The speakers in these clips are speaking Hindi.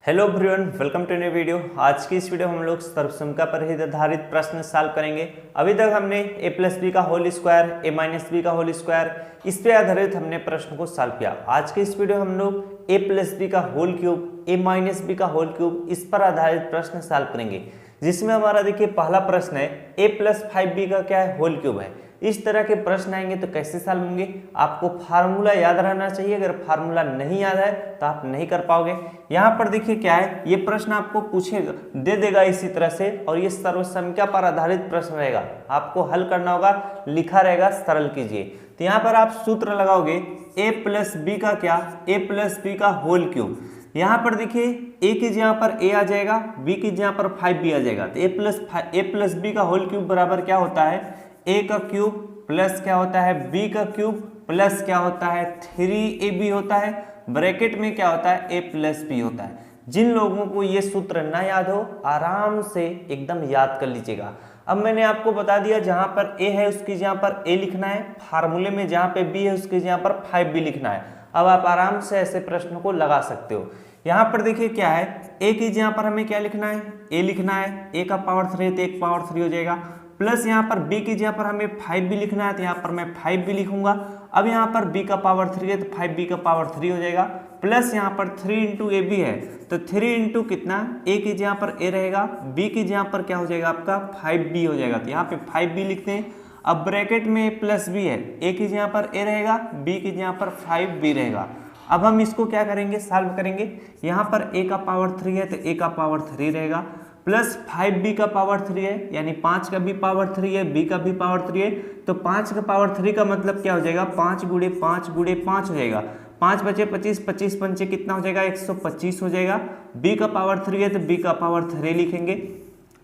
Hello everyone, welcome to new video. आज की इस वीडियो में हम लोग सर्वसंख्या पर ही आधारित प्रश्न सॉल्व करेंगे। अभी तक हमने a प्लस बी का whole square, a minus B का होल स्क्वायर, इस पे आधारित हमने प्रश्न को सॉल्व किया। आज के इस वीडियो हम लोग a प्लस बी का whole cube, a minus B का होल क्यूब, इस पर आधारित प्रश्न सॉल्व करेंगे, जिसमें हमारा देखिए पहला प्रश्न है a प्लस 5b का क्या है, होल क्यूब है। इस तरह के प्रश्न आएंगे तो कैसे सॉल्व होंगे, आपको फार्मूला याद रहना चाहिए। अगर फार्मूला नहीं याद है तो आप नहीं कर पाओगे। यहाँ पर देखिए क्या है, ये प्रश्न आपको पूछेगा, दे देगा इसी तरह से, और ये सर्वसंख्या पर आधारित प्रश्न रहेगा। आपको हल करना होगा, लिखा रहेगा, सरल कीजिए। तो यहाँ पर आप सूत्र लगाओगे a प्लस बी का क्या, a प्लस बी का होल क्यूब। यहाँ पर देखिए a की जगह पर a आ जाएगा, b की जगह पर 5b आ जाएगा। तो a प्लस बी का होल क्यूब बराबर क्या होता है, a का क्यूब प्लस क्या होता है, b का क्यूब प्लस क्या होता है, 3ab होता है। ब्रैकेट में क्या होता है, a प्लस b होता है। जिन लोगों को ये सूत्र ना याद हो, आराम से एकदम याद कर लीजिएगा। अब मैंने आपको बता दिया, जहां पर a है उसकी जगह पर a लिखना है, फार्मूले में जहां पे b है उसकी जगह पर 5b लिखना है। अब आप आराम से ऐसे प्रश्न को लगा सकते हो। यहाँ पर देखिए क्या है, a की जगह पर हमें क्या लिखना है, a लिखना है, a का पावर 3 है तो 1 पावर 3 हो जाएगा। प्लस यहाँ पर b की जगह पर हमें 5b लिखना है, तो यहाँ पर मैं 5b लिखूंगा। अब यहाँ पर b का पावर 3 है तो 5b का पावर 3 हो जाएगा। प्लस यहाँ पर 3 इंटू ए बी है, तो 3 इंटू कितना, a की जगह पर a रहेगा, b की जगह पर क्या हो जाएगा आपका 5b हो जाएगा। तो यहाँ पे 5b लिखते हैं। अब ब्रैकेट में a प्लस बी है, a की जगह पर a रहेगा, b की जगह पर 5b रहेगा। अब हम इसको क्या करेंगे, सॉल्व करेंगे। यहाँ पर a का पावर 3 है तो a का पावर 3 रहेगा, प्लस 5b का पावर 3 है, यानी 5 का भी पावर 3 है, b का भी पावर 3 है। तो 5 का पावर 3 का मतलब क्या हो जाएगा, 5 गुणे 5 गुणे 5 हो जाएगा। 5 बचे 25, 25 पंचे कितना हो जाएगा, 125 हो जाएगा। b का पावर 3 है तो b का पावर 3 लिखेंगे।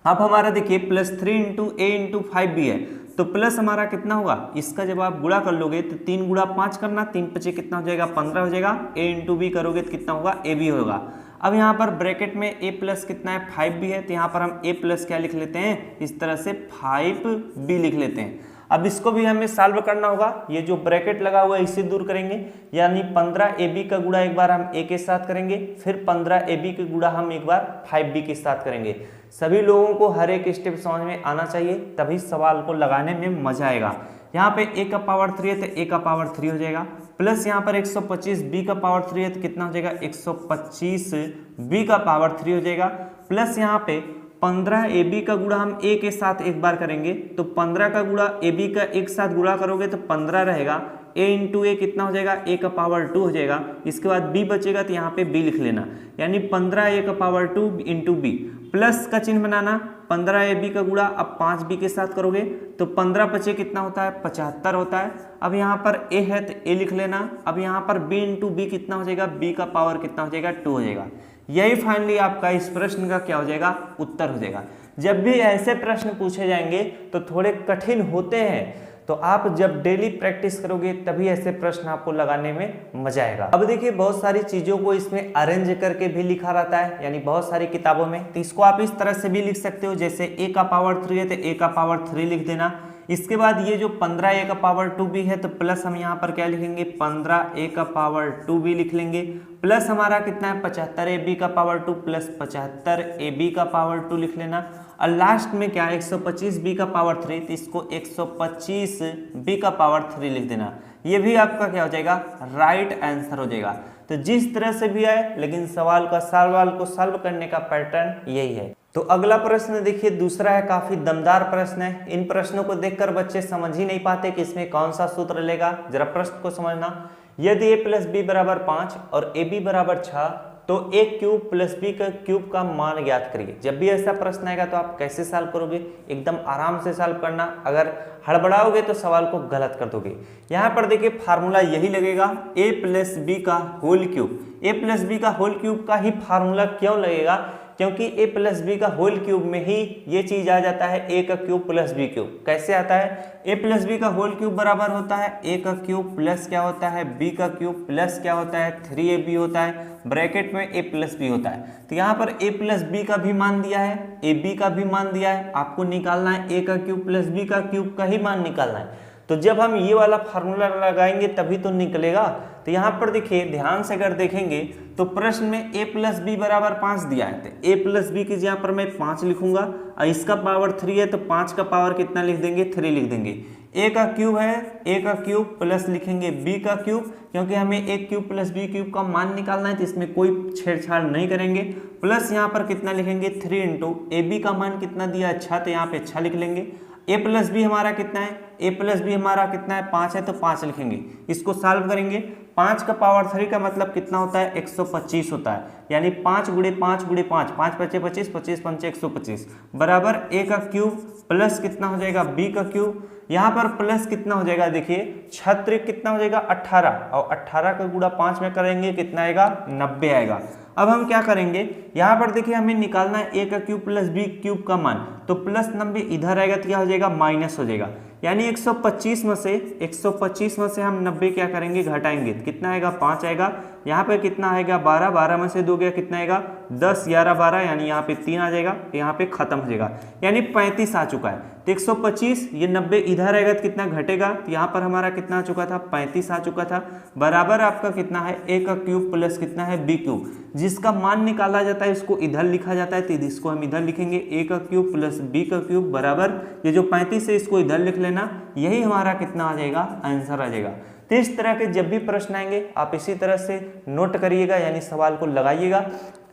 अब हमारा देखिए plus 3 into a into 5b है, तो प्लस हमारा कितना होगा, इसका जब आप गुणा कर लोगे तो 3 गुणा 5 करना, 3 पचे कितना हो जाएगा, 15 हो जाएगा। a इंटू बी करोगे तो कितना होगा, ए बी होगा। अब यहाँ पर ब्रैकेट में a प्लस कितना है, 5b है, तो यहाँ पर हम a प्लस क्या लिख लेते हैं, इस तरह से 5b लिख लेते हैं। अब इसको भी हमें सॉल्व करना होगा। ये जो ब्रैकेट लगा हुआ है इसे दूर करेंगे, यानी 15ab का गुणा एक बार हम a के साथ करेंगे, फिर 15ab के गुणा हम एक बार 5b के साथ करेंगे। सभी लोगों को हर एक स्टेप समझ में आना चाहिए, तभी सवाल को लगाने में मजा आएगा। यहाँ पे a का पावर 3 है तो a का पावर 3 हो जाएगा, प्लस यहाँ पर 125 b का पावर 3 है तो कितना हो जाएगा, 125 b का पावर 3 हो जाएगा। प्लस यहाँ पे 15 ab का गुणा हम a के साथ एक बार करेंगे, तो 15 का गुणा ab का एक साथ गुणा करोगे तो 15 रहेगा। a इंटू ए कितना हो जाएगा, a का पावर 2 हो जाएगा। इसके बाद b बचेगा तो यहाँ पे b लिख लेना, यानी 15 a का पावर 2 इंटू b, प्लस का चिन्ह बनाना। 15ab का गुणा अब 5b के साथ करोगे तो 15 बचे कितना होता है, 75 होता है। अब यहाँ पर a है तो a लिख लेना। अब यहाँ पर b इंटू बी कितना हो जाएगा, b का पावर कितना हो जाएगा, 2 हो जाएगा। यही फाइनली आपका इस प्रश्न का क्या हो जाएगा, उत्तर हो जाएगा। जब भी ऐसे प्रश्न पूछे जाएंगे तो थोड़े कठिन होते हैं, तो आप जब डेली प्रैक्टिस करोगे तभी ऐसे प्रश्न आपको लगाने में मजा आएगा। अब देखिए बहुत सारी चीजों को इसमें अरेंज करके भी लिखा रहता है, यानी बहुत सारी किताबों में। तो इसको आप इस तरह से भी लिख सकते हो, जैसे a का पावर 3 है तो a का पावर 3 लिख देना। इसके बाद ये जो 15a का पावर 2b है, तो प्लस हम यहाँ पर क्या लिखेंगे, 15a का पावर 2b लिख लेंगे। प्लस हमारा कितना है, 75ab का पावर 2 प्लस 75ab का पावर 2 लिख लेना। और लास्ट में क्या है, 125b का पावर 3, तो इसको 125b का पावर 3 लिख देना। ये भी आपका क्या हो जाएगा, राइट आंसर हो जाएगा। तो जिस तरह से भी आए, लेकिन सवाल को सॉल्व करने का पैटर्न यही है। तो अगला प्रश्न देखिए, दूसरा है, काफी दमदार प्रश्न है। इन प्रश्नों को देखकर बच्चे समझ ही नहीं पाते कि इसमें कौन सा सूत्र लेगा। जरा प्रश्न को समझना। यदि a प्लस बी बराबर 5 और ab बराबर 6, तो a क्यूब प्लस b का क्यूब का मान ज्ञात करिए। जब भी ऐसा प्रश्न आएगा तो आप कैसे सॉल्व करोगे, एकदम आराम से सॉल्व करना। अगर हड़बड़ाओगे तो सवाल को गलत कर दोगे। यहाँ पर देखिए फार्मूला यही लगेगा, a प्लस बी का whole cube. a plus B का होल क्यूब का ही फार्मूला क्यों लगेगा, क्योंकि a प्लस बी का होल क्यूब में ही ये चीज आ जाता है, a का क्यूब प्लस बी क्यूब। कैसे आता है, a प्लस बी का होल क्यूब बराबर होता है a का क्यूब प्लस क्या होता है, b का क्यूब प्लस क्या होता है, 3ab होता है, ब्रैकेट में a प्लस बी होता है। तो यहाँ पर a प्लस बी का भी मान दिया है, ab का भी मान दिया है। आपको निकालना है a का क्यूब प्लस b का क्यूब का ही मान निकालना है। तो जब हम ये वाला फार्मूला लगाएंगे तभी तो निकलेगा। तो यहाँ पर देखिए ध्यान से अगर देखेंगे तो प्रश्न में a प्लस बी बराबर 5 दिया है, तो a प्लस बी की जगह पर मैं 5 लिखूंगा और इसका पावर 3 है तो 5 का पावर कितना लिख देंगे, 3 लिख देंगे। a का क्यूब है, a का क्यूब प्लस लिखेंगे b का क्यूब, क्योंकि हमें a cube plus b cube का मान निकालना है तो इसमें कोई छेड़छाड़ नहीं करेंगे। प्लस यहाँ पर कितना लिखेंगे 3 इंटू ए बी का मान कितना दिया अच्छा, तो यहाँ पे अच्छा लिख लेंगे। a प्लस बी हमारा कितना है, a प्लस बी हमारा कितना है 5 है तो 5 लिखेंगे। इसको सॉल्व करेंगे, 5 का पावर 3 का मतलब कितना होता है 125 होता है, यानी 5 गुणे 5 गुणे 5, 5 पचे 25, 25 पंचे 125 बराबर a का क्यूब प्लस कितना हो जाएगा b का क्यूब। यहाँ पर प्लस कितना हो जाएगा देखिए 6 कितना हो जाएगा 18, और 18 का गुणा 5 में करेंगे कितना आएगा 90 आएगा। अब हम क्या करेंगे, यहाँ पर देखिए हमें निकालना है a का क्यूब प्लस b क्यूब का मान, तो प्लस 90 इधर आएगा तो क्या हो जाएगा माइनस हो जाएगा, यानी 125 में से हम 90 क्या करेंगे घटाएंगे तो कितना आएगा 5 आएगा। यहाँ पे कितना आएगा 12, 12 में से 2 गया कितना आएगा 10, 11, 12, यानी यहाँ पे 3 आ जाएगा, यहाँ पे खत्म हो जाएगा, यानी 35 आ चुका है। तो 125 ये 90 इधर आएगा तो कितना घटेगा, तो यहाँ पर हमारा कितना आ चुका था 35 आ चुका था, बराबर आपका कितना है a का क्यूब प्लस कितना है b क्यूब, जिसका मान निकाला जाता है इसको इधर लिखा जाता है, तो इसको हम इधर लिखेंगे a का क्यूब प्लस b का क्यूब बराबर ये जो 35 है इसको इधर लिख लेना, यही हमारा कितना आ जाएगा आंसर आ जाएगा। तो इस तरह के जब भी प्रश्न आएंगे आप इसी तरह से नोट करिएगा, यानी सवाल को लगाइएगा।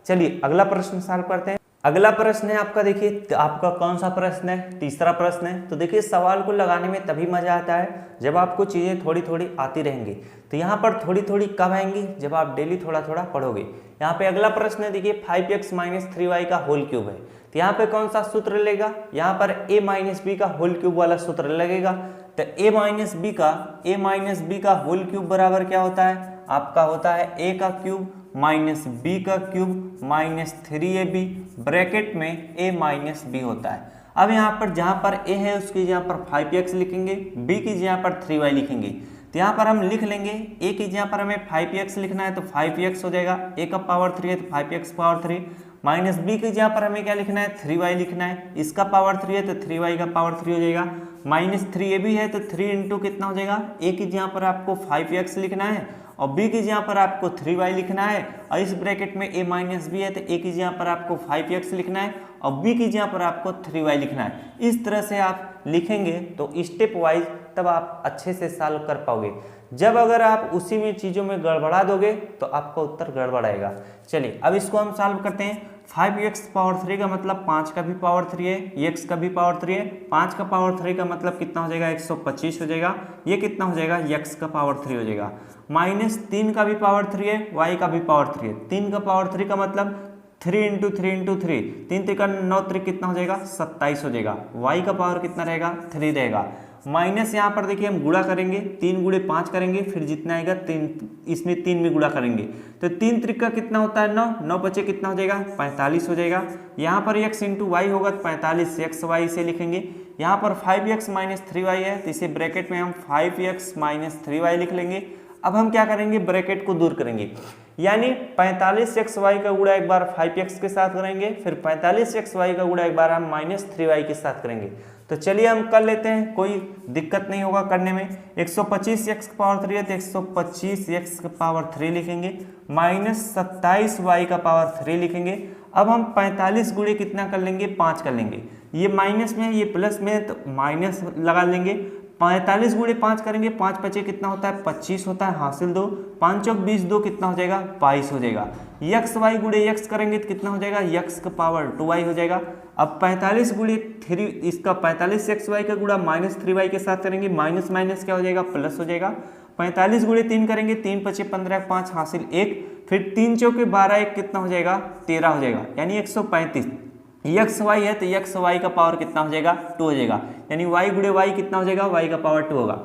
चलिए अगला प्रश्न सॉल्व करते हैं। अगला प्रश्न है आपका, देखिए तो आपका कौन सा प्रश्न है, तीसरा प्रश्न है। तो देखिए सवाल को लगाने में तभी मजा आता है जब आपको चीजें थोड़ी थोड़ी आती रहेंगी। तो यहाँ पर थोड़ी थोड़ी कब आएंगी, जब आप डेली थोड़ा थोड़ा पढ़ोगे। यहाँ पे अगला प्रश्न है देखिए 5x माइनस 3y का होल क्यूब है, तो यहाँ पे कौन सा सूत्र लेगा, यहाँ पर a माइनस बी का होल क्यूब वाला सूत्र लगेगा। तो a माइनस बी का होल क्यूब बराबर क्या होता है, आपका होता है a का क्यूब माइनस b का क्यूब माइनस 3ab ब्रैकेट में a माइनस b होता है। अब यहाँ पर जहाँ पर a है उसकी जहाँ पर 5x लिखेंगे, b की जहाँ पर 3y लिखेंगे। तो यहाँ पर हम लिख लेंगे a की जहाँ पर हमें 5x लिखना है तो 5x हो जाएगा, a का पावर 3 है तो 5x पावर 3, माइनस b की जहाँ पर हमें क्या लिखना है 3y लिखना है, इसका पावर 3 है तो 3y का पावर 3 हो जाएगा, माइनस 3ab है तो 3 इंटू कितना हो जाएगा, a की जहाँ पर आपको 5x लिखना है और b की जहाँ पर आपको 3y लिखना है, और इस ब्रैकेट में a माइनस बी है तो a की जहाँ पर आपको 5x लिखना है और b की जहाँ पर आपको 3y लिखना है। इस तरह से आप लिखेंगे तो स्टेप वाइज तब आप अच्छे से सॉल्व कर पाओगे। जब अगर आप उसी में चीज़ों में गड़बड़ा दोगे तो आपका उत्तर गड़बड़ाएगा। चलिए अब इसको हम सॉल्व करते हैं। 5x पावर 3 का मतलब 5 का भी पावर 3 है, x का भी पावर 3 है, 5 का पावर 3 का मतलब कितना हो जाएगा 125 हो जाएगा, ये कितना हो जाएगा x का पावर 3 हो जाएगा, माइनस 3 का भी पावर 3 है, y का भी पावर 3 है, 3 का पावर 3 का मतलब 3 इंटू 3 इंटू 3, 3 3 का 9 3 कितना हो जाएगा 27 हो जाएगा, y का पावर कितना रहेगा 3 रहेगा, माइनस यहाँ पर देखिए हम गुणा करेंगे, 3 गुणे 5 करेंगे, फिर जितना आएगा 3 इसमें 3 में गुणा करेंगे तो 3 त्रिक का कितना होता है 9, 9 बचे कितना हो जाएगा 45 हो जाएगा। यहाँ पर x इंटू वाई होगा तो 45 x y से लिखेंगे। यहाँ पर 5x माइनस 3y है तो इसे ब्रैकेट में हम 5x माइनस 3y लिख लेंगे। अब हम क्या करेंगे ब्रैकेट को दूर करेंगे, यानी 45xy का गुणा एक बार 5x के साथ करेंगे, फिर 45xy का गुणा एक बार हम माइनस 3y के साथ करेंगे। तो चलिए हम कर लेते हैं, कोई दिक्कत नहीं होगा करने में। 125x पावर 3 है तो 125x पावर 3 लिखेंगे, माइनस 27y का पावर 3 लिखेंगे। अब हम 45 गुणे कितना कर लेंगे 5 कर लेंगे, ये माइनस में है ये प्लस में है तो माइनस लगा लेंगे। 45 गुणे 5 करेंगे, 5 बचे कितना होता है 25 होता है, हासिल 2, 5 चौक 20, 2 कितना हो जाएगा 22 हो जाएगा। यक्स वाई गुणे यक्स करेंगे तो कितना हो जाएगा यक्स का पावर 2y हो जाएगा। अब 45 गुणे 3 इसका 45xy का गुणा माइनस 3y के साथ करेंगे, माइनस माइनस क्या हो जाएगा प्लस हो जाएगा। 45 गुणे 3 करेंगे, 3 पचे 15, 5 हासिल 1, फिर 3 चौके 12, 1 कितना हो जाएगा 13 हो जाएगा, यानी 135। यक्स वाई है तो यक्स वाई का पावर कितना हो जाएगा 2 हो जाएगा, यानी वाई गुणे वाई कितना हो जाएगा वाई का पावर 2 होगा।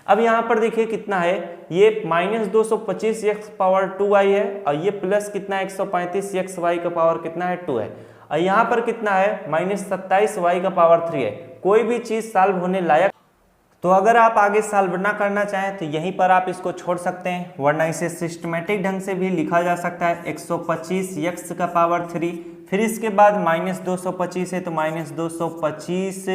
अब यहाँ पर देखिए कितना है, ये माइनस 225 एक्स पावर 2y है और ये प्लस कितना है 135 एक्स वाई का पावर कितना है 2 है, और यहाँ पर कितना है माइनस 27 वाई का पावर 3 है। कोई भी चीज़ सॉल्व होने लायक, तो अगर आप आगे सॉल्व ना करना चाहें तो यहीं पर आप इसको छोड़ सकते हैं, वरना इसे सिस्टमेटिक ढंग से भी लिखा जा सकता है। 125 एक्स का पावर 3 फिर इसके बाद -225 है तो -225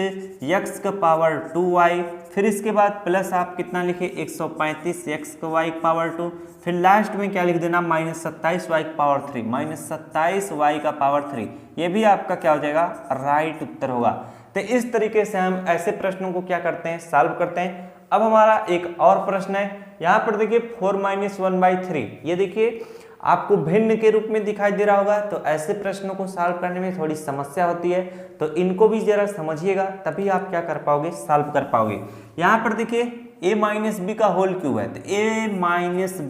x का पावर 2y, फिर इसके बाद प्लस आप कितना लिखे 135 x का y का पावर 2, फिर लास्ट में क्या लिख देना -27y का पावर 3, -27y का पावर 3। ये भी आपका क्या हो जाएगा, राइट उत्तर होगा। तो इस तरीके से हम ऐसे प्रश्नों को क्या करते हैं, सॉल्व करते हैं। अब हमारा एक और प्रश्न है, यहाँ पर देखिए 4 - 1/3, ये देखिए आपको भिन्न के रूप में दिखाई दे रहा होगा। तो ऐसे प्रश्नों को सॉल्व करने में थोड़ी समस्या होती है, तो इनको भी जरा समझिएगा, तभी आप क्या कर पाओगे, सॉल्व कर पाओगे। यहाँ पर देखिए a - b का होल क्यूब है, तो a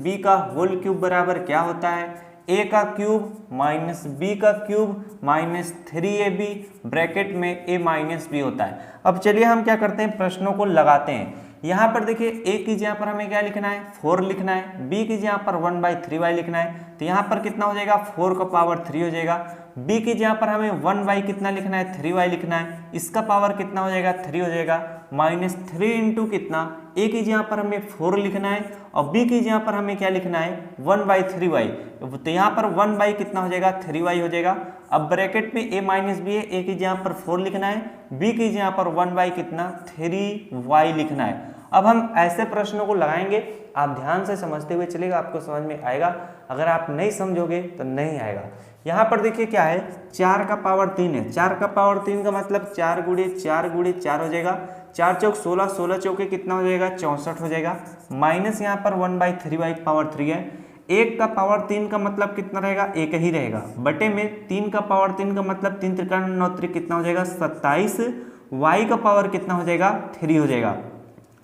- b का होल क्यूब बराबर क्या होता है, a का क्यूब माइनस b का क्यूब माइनस 3ab ब्रैकेट में a - b होता है। अब चलिए हम क्या करते हैं, प्रश्नों को लगाते हैं। यहाँ पर देखिए a की जगह पर हमें क्या लिखना है, 4 लिखना है, b की जगह पर 1/3y लिखना है, तो यहाँ पर कितना हो जाएगा, 4 का पावर 3 हो जाएगा। b की जगह पर हमें 1y कितना लिखना है, 3y लिखना है, इसका पावर कितना हो जाएगा, 3 हो जाएगा। -3 इंटू कितना, a की जगह पर हमें 4 लिखना है और b की जगह पर हमें क्या लिखना है, 1/3y, तो यहाँ पर 1 कितना हो जाएगा, 3y हो जाएगा। अब ब्रैकेट में a - b है, a की जगह पर 4 लिखना है, b की जगह पर 1 कितना, 3y लिखना है। अब हम ऐसे प्रश्नों को लगाएंगे, आप ध्यान से समझते हुए चलेगा, आपको समझ में आएगा। अगर आप नहीं समझोगे तो नहीं आएगा। यहाँ पर देखिए क्या है, 4 का पावर 3 है, 4 का पावर 3 का मतलब 4 गुणे 4 गुणे 4 हो जाएगा, 4 चौक 16, 16 चौके कितना हो जाएगा, 64 हो जाएगा। माइनस यहाँ पर 1/3y पावर 3 है, 1 का पावर 3 का मतलब कितना रहेगा, 1 ही रहेगा, बटे में 3 का पावर 3 का मतलब 3 त्रिकोण 9 त्रिक कितना हो जाएगा, 27, y का पावर कितना हो जाएगा, 3 हो जाएगा।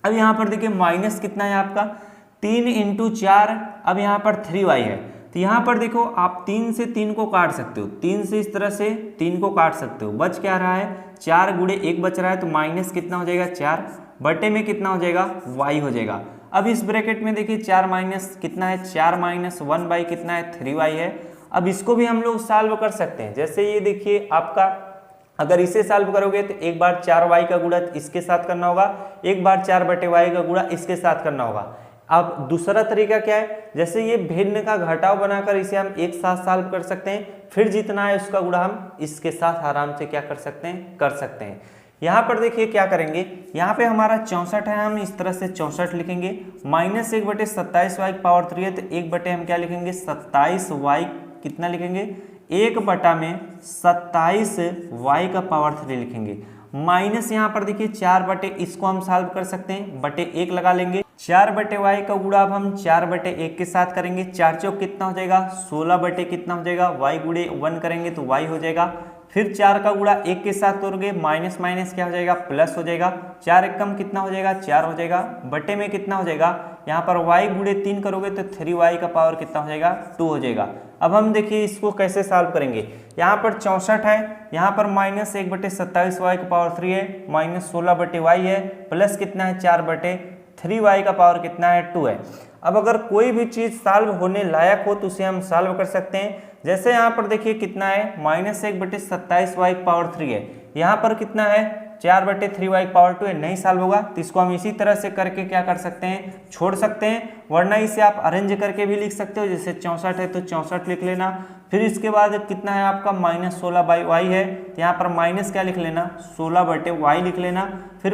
अब यहाँ पर देखिए माइनस कितना है आपका, 3 इंटू 4, अब यहाँ पर 3y है, तो यहाँ पर देखो आप 3 से 3 को काट सकते हो, 3 से इस तरह से 3 को काट सकते हो, बच क्या रहा है, 4 गुणे 1 बच रहा है, तो माइनस कितना हो जाएगा, 4 बटे में कितना हो जाएगा, y हो जाएगा। अब इस ब्रैकेट में देखिए 4 माइनस कितना है, 4 माइनस 1 कितना है, 3y है। अब इसको भी हम लोग सॉल्व कर सकते हैं, जैसे ये देखिए आपका, अगर इसे सॉल्व करोगे तो एक बार 4y का गुणा इसके साथ करना होगा, एक बार 4/y का गुणा इसके साथ करना होगा। अब दूसरा तरीका क्या है, जैसे ये भिन्न का घटाव बनाकर इसे हम एक साथ सॉल्व कर सकते हैं, फिर जितना है उसका गुणा हम इसके साथ आराम से क्या कर सकते हैं, कर सकते हैं। यहाँ पर देखिए क्या करेंगे, यहाँ पे हमारा 64 है, हम इस तरह से 64 लिखेंगे, -1/27y पावर 3 है, तो 1 बटे हम क्या लिखेंगे, 27y कितना लिखेंगे, 1 बटा में 27y का पावर 3 लिखेंगे। माइनस यहाँ पर देखिए 4 बटे, इसको हम सॉल्व कर सकते हैं, बटे 1 लगा लेंगे, 4/y का गुणा अब हम 4/1 के साथ करेंगे, 4 चौक कितना हो जाएगा, 16 बटे कितना हो जाएगा, y गुणे 1 करेंगे तो y हो जाएगा। फिर 4 का गुणा 1 के साथ करोगे, माइनस माइनस क्या हो जाएगा, प्लस हो जाएगा, 4 एकम कितना हो जाएगा, 4 हो जाएगा, बटे में कितना हो जाएगा, यहाँ पर y गुणे 3 करोगे तो 3y का पावर कितना हो जाएगा, 2 हो जाएगा। अब हम देखिए इसको कैसे सॉल्व करेंगे, यहाँ पर 64 है, यहाँ पर -1/27y का पावर 3 है, -16/y है, प्लस कितना है 4/3y का पावर कितना है, 2 है। अब अगर कोई भी चीज़ सॉल्व होने लायक हो तो उसे हम सॉल्व कर सकते हैं। जैसे यहाँ पर देखिए कितना है, -1/27y का पावर 3 है, यहाँ पर कितना है, 4/3y का पावर 2 है, नहीं सॉल्व होगा, तो इसको हम इसी तरह से करके क्या कर सकते हैं, छोड़ सकते हैं, वरना इसे आप अरेंज करके भी लिख सकते हो। जैसे 64 है तो 64 लिख लेना, फिर इसके बाद कितना है आपका -16/y है, तो यहाँ पर माइनस क्या लिख लेना, 16/y लिख लेना, फिर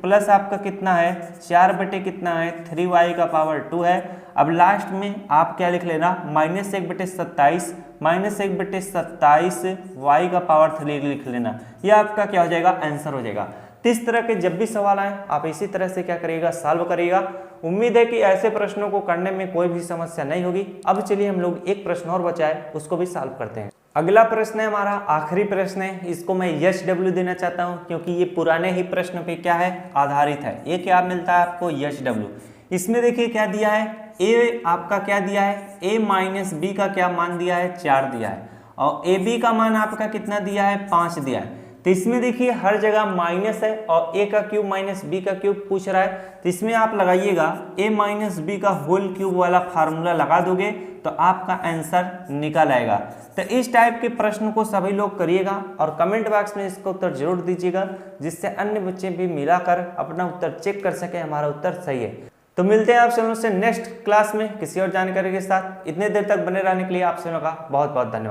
प्लस आपका कितना है, 4 बटे कितना है, 3y का पावर 2 है। अब लास्ट में आप क्या लिख लेना, -1/27 -1/27y का पावर 3 लिख लेना, यह आपका क्या हो जाएगा, आंसर हो जाएगा। तो इस तरह के जब भी सवाल आए आप इसी तरह से क्या करिएगा, सॉल्व करिएगा। उम्मीद है कि ऐसे प्रश्नों को करने में कोई भी समस्या नहीं होगी। अब चलिए हम लोग एक प्रश्न और बचा है, उसको भी सॉल्व करते हैं। अगला प्रश्न है हमारा आखिरी प्रश्न है, इसको मैं यश डब्ल्यू देना चाहता हूं क्योंकि ये पुराने ही प्रश्न पे क्या है, आधारित है। ये क्या मिलता है आपको, यश डब्ल्यू। इसमें देखिए क्या दिया है, ए आपका क्या दिया है, a - b का क्या मान दिया है, 4 दिया है, और ए बी का मान आपका कितना दिया है, 5 दिया है। तो इसमें देखिए हर जगह माइनस है और a का क्यूब - b का क्यूब पूछ रहा है, तो इसमें आप लगाइएगा a - b का होल क्यूब वाला फार्मूला लगा दोगे तो आपका आंसर निकल आएगा। तो इस टाइप के प्रश्न को सभी लोग करिएगा और कमेंट बॉक्स में इसका उत्तर जरूर दीजिएगा, जिससे अन्य बच्चे भी मिलाकर अपना उत्तर चेक कर सके हमारा उत्तर सही है। तो मिलते हैं आप सभी से नेक्स्ट क्लास में किसी और जानकारी के साथ। इतने देर तक बने रहने के लिए आप सभी का बहुत बहुत धन्यवाद।